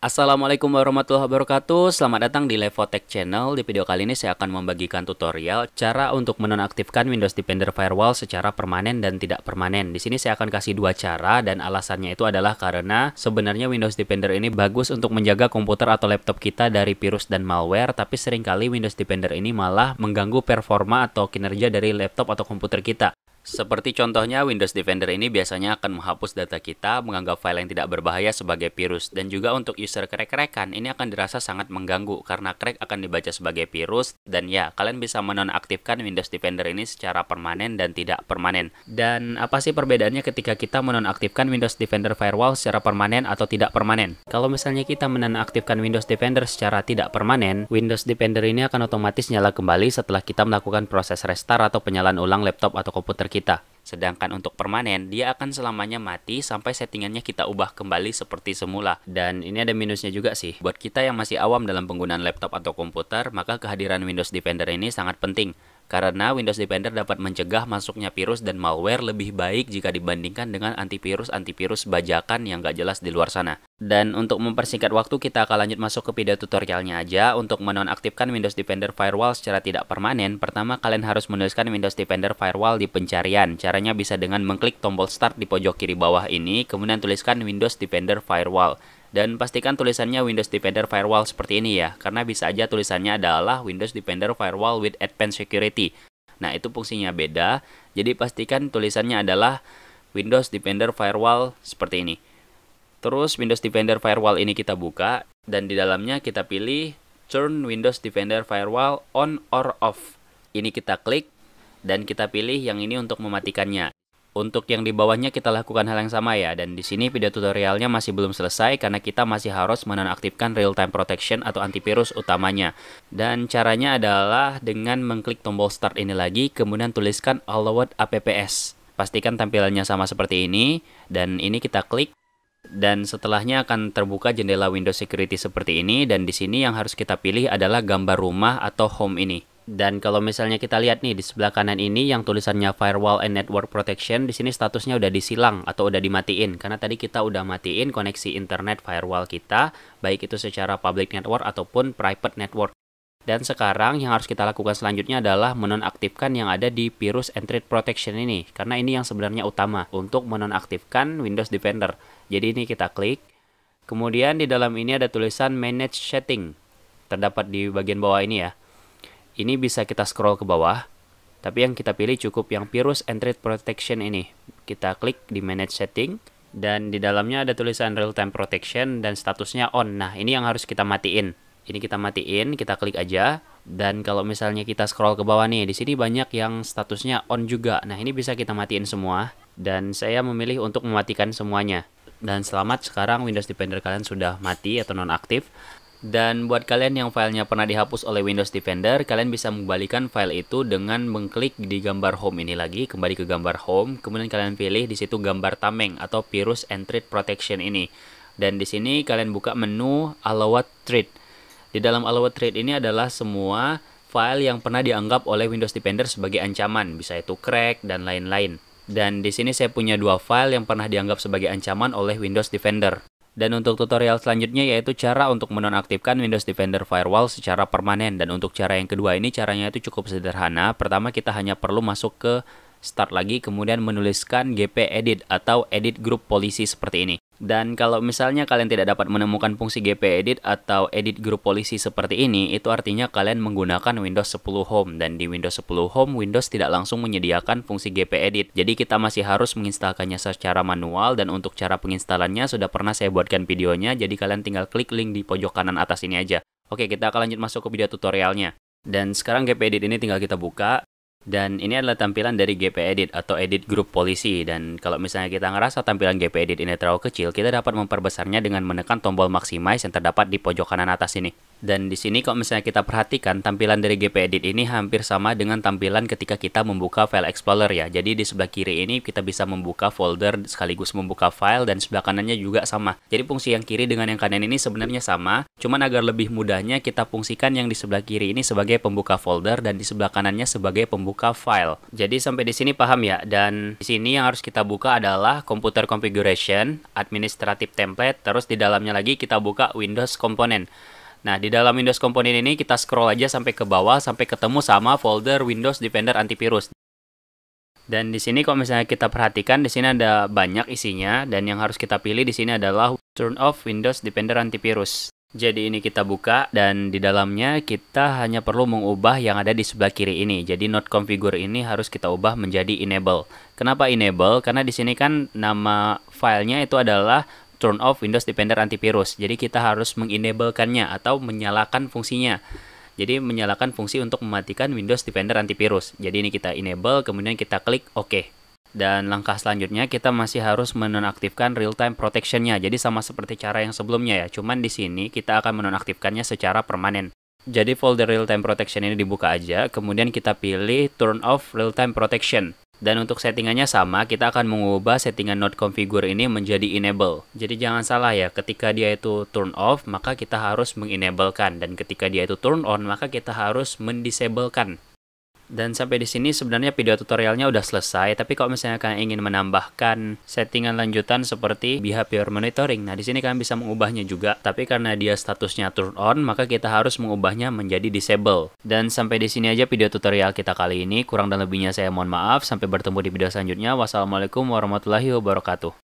Assalamualaikum warahmatullahi wabarakatuh. Selamat datang di Levotech Channel. Di video kali ini saya akan membagikan tutorial cara untuk menonaktifkan Windows Defender Firewall secara permanen dan tidak permanen. Di sini saya akan kasih dua cara dan alasannya itu adalah karena sebenarnya Windows Defender ini bagus untuk menjaga komputer atau laptop kita dari virus dan malware, tapi seringkali Windows Defender ini malah mengganggu performa atau kinerja dari laptop atau komputer kita. Seperti contohnya, Windows Defender ini biasanya akan menghapus data kita, menganggap file yang tidak berbahaya sebagai virus. Dan juga untuk user crack-crackan, ini akan dirasa sangat mengganggu karena crack akan dibaca sebagai virus. Dan ya, kalian bisa menonaktifkan Windows Defender ini secara permanen dan tidak permanen. Dan apa sih perbedaannya ketika kita menonaktifkan Windows Defender Firewall secara permanen atau tidak permanen? Kalau misalnya kita menonaktifkan Windows Defender secara tidak permanen, Windows Defender ini akan otomatis nyala kembali setelah kita melakukan proses restart atau penyalaan ulang laptop atau komputer kita. Sedangkan untuk permanen, dia akan selamanya mati sampai settingannya kita ubah kembali seperti semula. Dan ini ada minusnya juga sih. Buat kita yang masih awam dalam penggunaan laptop atau komputer, maka kehadiran Windows Defender ini sangat penting. Karena Windows Defender dapat mencegah masuknya virus dan malware lebih baik jika dibandingkan dengan antivirus bajakan yang gak jelas di luar sana. Dan untuk mempersingkat waktu, kita akan lanjut masuk ke video tutorialnya aja. Untuk menonaktifkan Windows Defender Firewall secara tidak permanen, pertama kalian harus menuliskan Windows Defender Firewall di pencarian. Caranya bisa dengan mengklik tombol Start di pojok kiri bawah ini, kemudian tuliskan Windows Defender Firewall. Dan pastikan tulisannya Windows Defender Firewall seperti ini ya, karena bisa aja tulisannya adalah Windows Defender Firewall with Advanced Security. Nah, itu fungsinya beda, jadi pastikan tulisannya adalah Windows Defender Firewall seperti ini. Terus Windows Defender Firewall ini kita buka, dan di dalamnya kita pilih Turn Windows Defender Firewall on or off. Ini kita klik, dan kita pilih yang ini untuk mematikannya. Untuk yang di bawahnya kita lakukan hal yang sama ya, dan di sini video tutorialnya masih belum selesai karena kita masih harus menonaktifkan real time protection atau antivirus utamanya. Dan caranya adalah dengan mengklik tombol start ini lagi, kemudian tuliskan allowed apps. Pastikan tampilannya sama seperti ini, dan ini kita klik. Dan setelahnya akan terbuka jendela Windows Security seperti ini, dan di sini yang harus kita pilih adalah gambar rumah atau home ini. Dan kalau misalnya kita lihat nih di sebelah kanan ini yang tulisannya Firewall and Network Protection, di sini statusnya udah disilang atau udah dimatiin karena tadi kita udah matiin koneksi internet firewall kita, baik itu secara public network ataupun private network. Dan sekarang yang harus kita lakukan selanjutnya adalah menonaktifkan yang ada di Virus and Threat Protection ini, karena ini yang sebenarnya utama untuk menonaktifkan Windows Defender. Jadi ini kita klik. Kemudian di dalam ini ada tulisan Manage Setting. Terdapat di bagian bawah ini ya. Ini bisa kita scroll ke bawah, tapi yang kita pilih cukup yang Virus and Threat Protection ini. Kita klik di Manage Setting, dan di dalamnya ada tulisan Real Time Protection dan statusnya on. Nah, ini yang harus kita matiin. Ini kita matiin, kita klik aja. Dan kalau misalnya kita scroll ke bawah nih, di sini banyak yang statusnya on juga. Nah, ini bisa kita matiin semua. Dan saya memilih untuk mematikan semuanya. Dan selamat, sekarang Windows Defender kalian sudah mati atau nonaktif. Dan buat kalian yang filenya pernah dihapus oleh Windows Defender, kalian bisa mengembalikan file itu dengan mengklik di gambar home ini lagi, kembali ke gambar home, kemudian kalian pilih di situ gambar tameng atau Virus and Threat Protection ini. Dan di sini kalian buka menu Allowed Threat. Di dalam Allowed Threat ini adalah semua file yang pernah dianggap oleh Windows Defender sebagai ancaman, bisa itu crack dan lain-lain. Dan di sini saya punya dua file yang pernah dianggap sebagai ancaman oleh Windows Defender. Dan untuk tutorial selanjutnya yaitu cara untuk menonaktifkan Windows Defender Firewall secara permanen. Dan untuk cara yang kedua ini caranya itu cukup sederhana. Pertama kita hanya perlu masuk ke Start lagi, kemudian menuliskan gpedit atau Edit Group Policy seperti ini. Dan kalau misalnya kalian tidak dapat menemukan fungsi gpedit atau Edit Group Policy seperti ini, itu artinya kalian menggunakan Windows 10 Home. Dan di Windows 10 Home, Windows tidak langsung menyediakan fungsi gpedit. Jadi kita masih harus menginstalkannya secara manual, dan untuk cara penginstalannya sudah pernah saya buatkan videonya, jadi kalian tinggal klik link di pojok kanan atas ini aja. Oke, kita akan lanjut masuk ke video tutorialnya. Dan sekarang gpedit ini tinggal kita buka. Dan ini adalah tampilan dari gpedit atau Edit Group Policy. Dan kalau misalnya kita ngerasa tampilan gpedit ini terlalu kecil, kita dapat memperbesarnya dengan menekan tombol Maximize yang terdapat di pojok kanan atas ini. Dan di sini kalau misalnya kita perhatikan, tampilan dari gpedit ini hampir sama dengan tampilan ketika kita membuka File Explorer ya. Jadi di sebelah kiri ini kita bisa membuka folder sekaligus membuka file, dan sebelah kanannya juga sama. Jadi fungsi yang kiri dengan yang kanan ini sebenarnya sama, cuman agar lebih mudahnya kita fungsikan yang di sebelah kiri ini sebagai pembuka folder dan di sebelah kanannya sebagai pembuka buka file. Jadi sampai di sini paham ya? Dan di sini yang harus kita buka adalah Computer Configuration, Administrative Template, terus di dalamnya lagi kita buka Windows Component. Nah, di dalam Windows Component ini kita scroll aja sampai ke bawah sampai ketemu sama folder Windows Defender Antivirus. Dan di sini kalau misalnya kita perhatikan, di sini ada banyak isinya dan yang harus kita pilih di sini adalah Turn off Windows Defender Antivirus. Jadi ini kita buka dan di dalamnya kita hanya perlu mengubah yang ada di sebelah kiri ini. Jadi not configure ini harus kita ubah menjadi enable. Kenapa enable? Karena di sini kan nama filenya itu adalah turn off Windows Defender Antivirus. Jadi kita harus mengenablekannya atau menyalakan fungsinya. Jadi menyalakan fungsi untuk mematikan Windows Defender Antivirus. Jadi ini kita enable, kemudian kita klik OK. Dan langkah selanjutnya kita masih harus menonaktifkan real time protection-nya. Jadi sama seperti cara yang sebelumnya ya. Cuman di sini kita akan menonaktifkannya secara permanen. Jadi folder real time protection ini dibuka aja, kemudian kita pilih turn off real time protection. Dan untuk settingannya sama, kita akan mengubah settingan not configure ini menjadi enable. Jadi jangan salah ya, ketika dia itu turn off, maka kita harus mengenablekan. Dan ketika dia itu turn on, maka kita harus mendisablekan. Dan sampai di sini sebenarnya video tutorialnya udah selesai, tapi kalau misalnya kalian ingin menambahkan settingan lanjutan seperti behavior monitoring, nah di sini kalian bisa mengubahnya juga. Tapi karena dia statusnya turn on, maka kita harus mengubahnya menjadi disable. Dan sampai di sini aja video tutorial kita kali ini. Kurang dan lebihnya saya mohon maaf. Sampai bertemu di video selanjutnya. Wassalamualaikum warahmatullahi wabarakatuh.